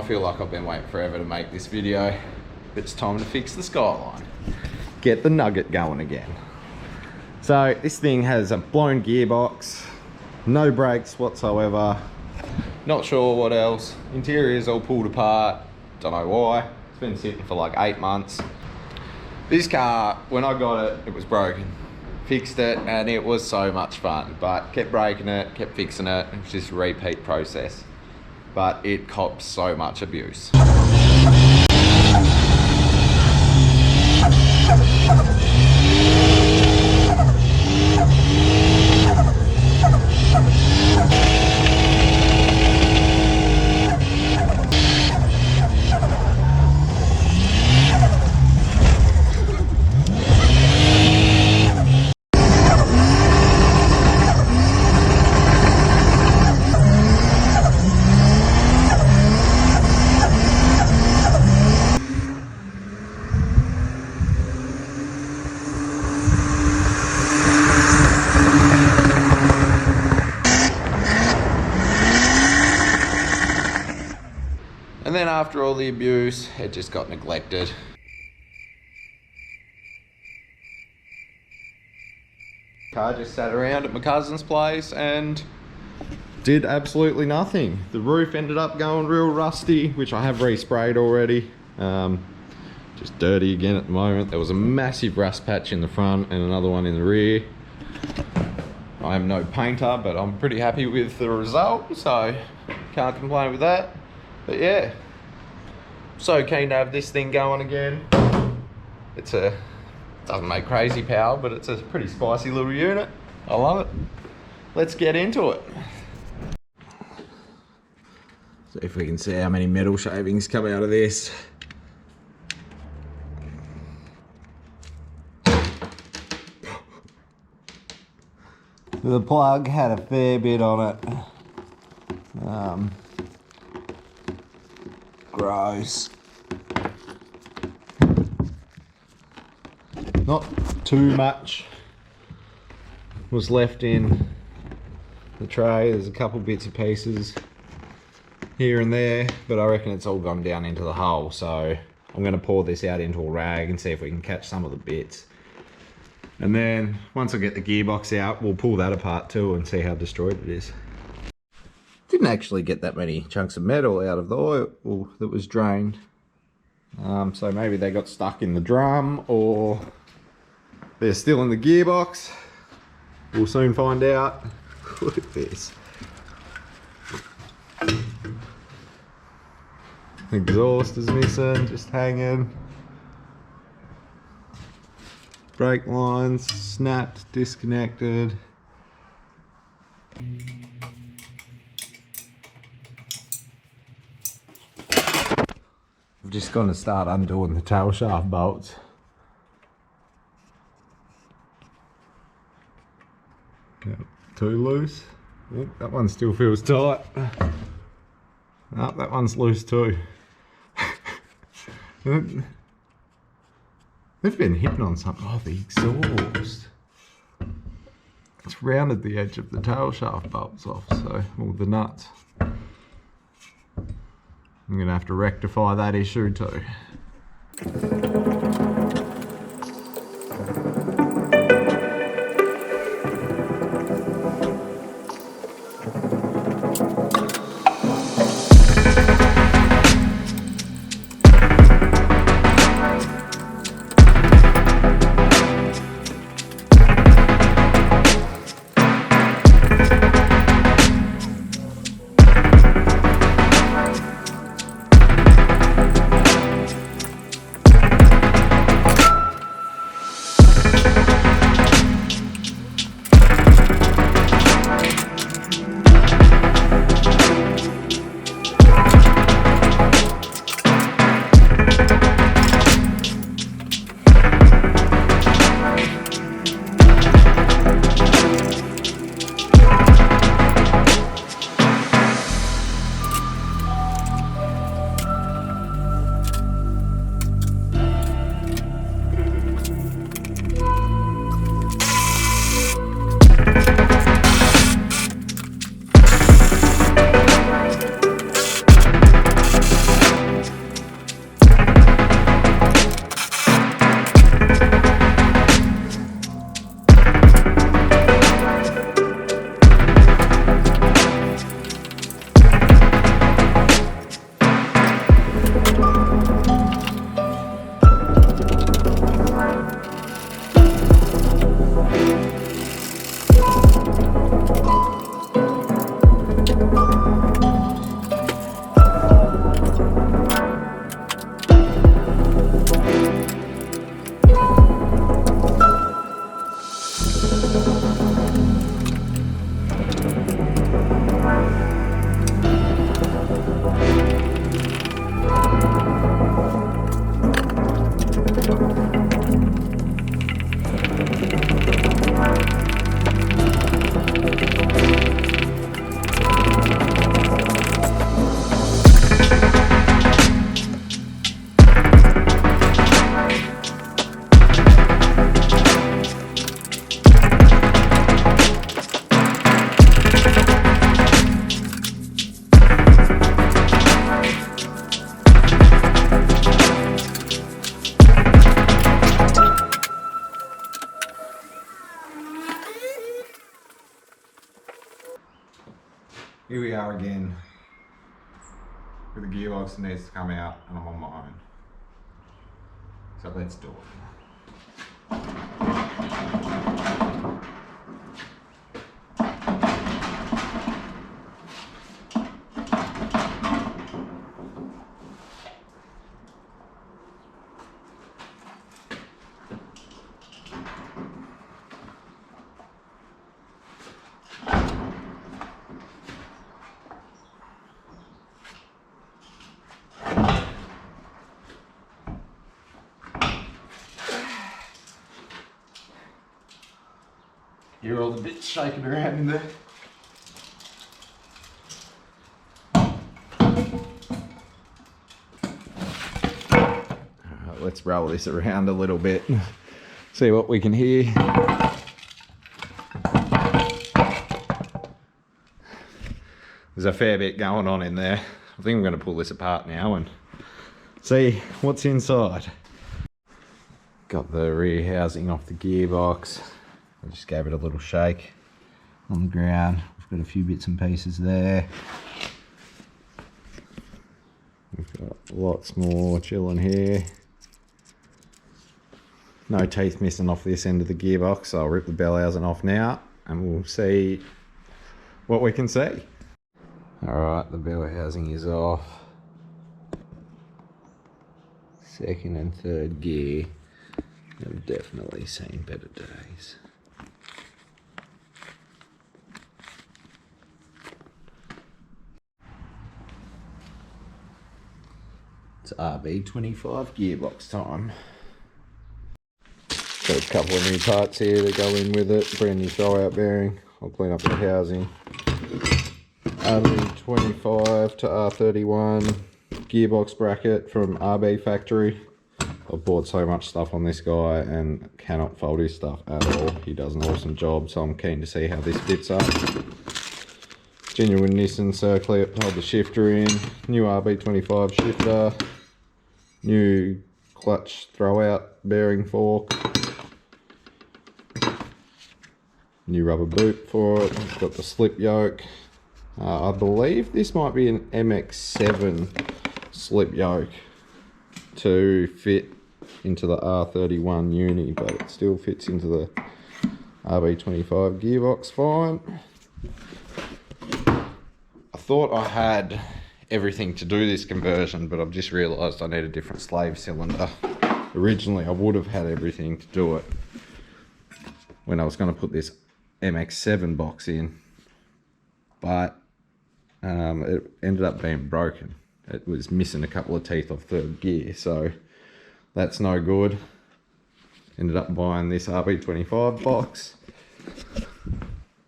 I feel like I've been waiting forever to make this video. It's time to fix the Skyline. Get the nugget going again. So this thing has a blown gearbox, no brakes whatsoever. Not sure what else. Interior's all pulled apart. Don't know why. It's been sitting for like 8 months. This car, when I got it, it was broken. Fixed it and it was so much fun, but kept breaking it, kept fixing it. It was just a repeat process. But it cops so much abuse. And then after all the abuse, it just got neglected. Car just sat around at my cousin's place and did absolutely nothing. The roof ended up going real rusty, which I have resprayed already. Just dirty again at the moment. There was a massive rust patch in the front and another one in the rear. I am no painter, but I'm pretty happy with the result, so can't complain with that. But yeah, so keen to have this thing going again. Doesn't make crazy power, but it's a pretty spicy little unit. I love it. Let's get into it. See if we can see how many metal shavings come out of this. The plug had a fair bit on it. Gross. Not too much was left in the tray. There's a couple bits and pieces here and there, but I reckon it's all gone down into the hole. So I'm going to pour this out into a rag and see if we can catch some of the bits. And then once I get the gearbox out, we'll pull that apart too and see how destroyed it is. Didn't actually get that many chunks of metal out of the oil that was drained. So maybe they got stuck in the drum or they're still in the gearbox. We'll soon find out. Look at this. Exhaust is missing, just hanging. Brake lines snapped, disconnected. I've just got to start undoing the tail shaft bolts. Okay, too loose. Oh, that one still feels tight. Oh, that one's loose too. They've been hitting on something. Oh, the exhaust. It's rounded the edge of the tail shaft bolts off, so all the nuts. I'm going to have to rectify that issue too. Here we are again with a gearbox that needs to come out, and I'm on my own. So let's do it. Hear all the bits shaking around in there. Alright, let's roll this around a little bit, see what we can hear. There's a fair bit going on in there. I think I'm going to pull this apart now and see what's inside. Got the rear housing off the gearbox. I just gave it a little shake on the ground. We've got a few bits and pieces there. We've got lots more chilling here. No teeth missing off this end of the gearbox, so I'll rip the bell housing off now and we'll see what we can see. Alright, the bell housing is off. Second and third gear have definitely seen better days. It's RB25 gearbox time. Got a couple of new parts here that go in with it. Brand new throwout bearing. I'll clean up the housing. RB25 to R31 gearbox bracket from RB factory. I've bought so much stuff on this guy and cannot fault his stuff at all. He does an awesome job, so I'm keen to see how this fits up. Genuine Nissan circlip, hold the shifter in. New RB25 shifter. New clutch throwout bearing fork. New rubber boot for it. Got the slip yoke. I believe this might be an MX7 slip yoke to fit into the R31 uni, but it still fits into the RB25 gearbox fine. I thought I had everything to do this conversion, but I've just realised I need a different slave cylinder. Originally I would have had everything to do it when I was going to put this MX7 box in, but it ended up being broken. It was missing a couple of teeth off third gear, so that's no good. Ended up buying this RB25 box.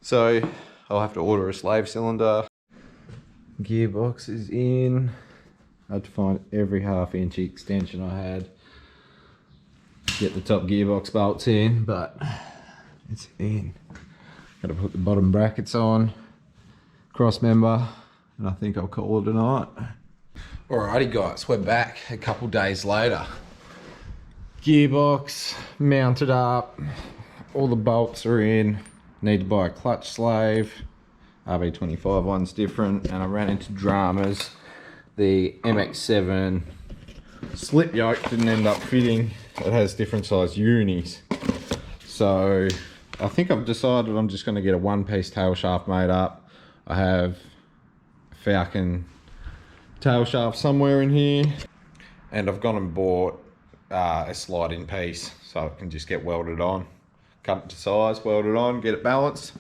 So I'll have to order a slave cylinder. Gearbox is in. I had to find every half-inch extension I had. Get the top gearbox bolts in, but it's in. Got to put the bottom brackets on. Cross member, and I think I'll call it a night. Alrighty guys, we're back a couple days later. Gearbox mounted up, all the bolts are in. Need to buy a clutch slave. RB25 one's different, and I ran into dramas. The MX7 slip yoke didn't end up fitting. It has different size unis. So I think I've decided I'm just going to get a one-piece tail shaft made up. I have a Falcon tail shaft somewhere in here, and I've gone and bought a sliding piece so it can just get welded on. Cut it to size, weld it on, get it balanced.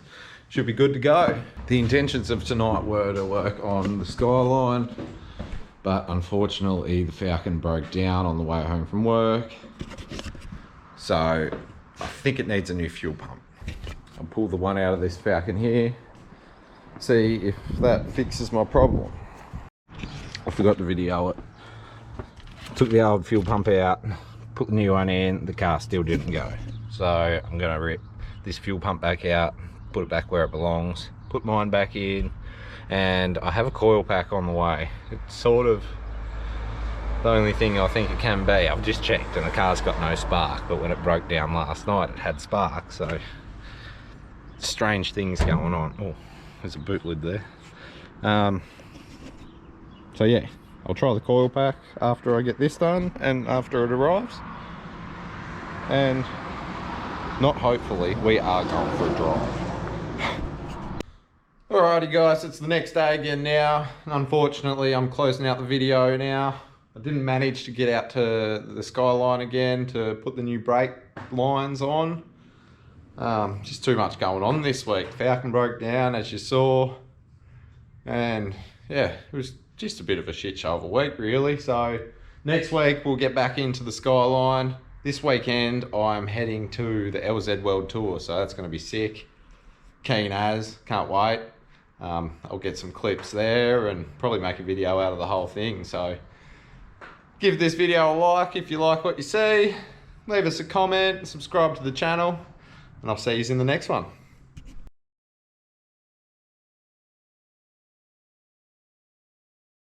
Should be good to go. The intentions of tonight were to work on the Skyline, but unfortunately the Falcon broke down on the way home from work. So I think it needs a new fuel pump. I'll pull the one out of this Falcon here, see if that fixes my problem. I forgot to video it. Took the old fuel pump out, put the new one in, the car still didn't go. So I'm gonna rip this fuel pump back out, put it back where it belongs, put mine back in, and I have a coil pack on the way. It's sort of the only thing I think it can be. I've just checked and the car's got no spark, but when it broke down last night it had spark, so strange things going on. Oh, there's a boot lid there. So yeah, I'll try the coil pack after I get this done and after it arrives. And not hopefully, we are going for a drive. Alrighty guys, it's the next day again now. Unfortunately, I'm closing out the video now. I didn't manage to get out to the Skyline again to put the new brake lines on. Just too much going on this week. Falcon broke down, as you saw. And yeah, it was just a bit of a shit show of a week, really. So next week, we'll get back into the Skyline. This weekend, I'm heading to the LZ World Tour, so that's going to be sick. Keen as, can't wait. I'll get some clips there and probably make a video out of the whole thing. So give this video a like if you like what you see. Leave us a comment, subscribe to the channel, and I'll see you in the next one.